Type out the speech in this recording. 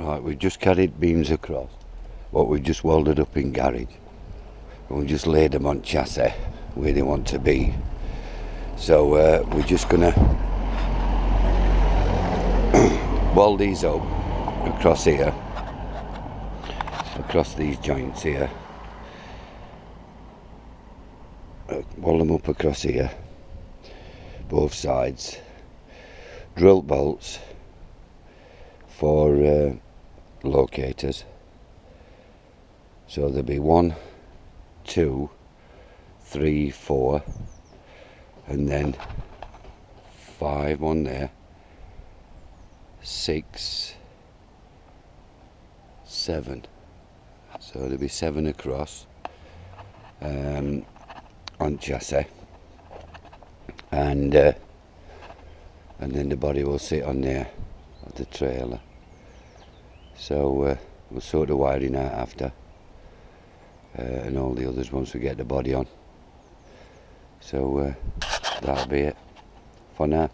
Right, we've just carried beams across what we've just welded up in garage, and we just laid them on chassis where they want to be. So we're just gonna weld these up across here, across these joints here, weld them up across here, both sides, drill bolts for locators. So there'll be 1, 2, 3, 4, and then 5 on there, 6, 7. So there'll be 7 across on chassis, and then the body will sit on there of the trailer. So we'll sort the wiring out after, and all the others once we get the body on. So that'll be it for now.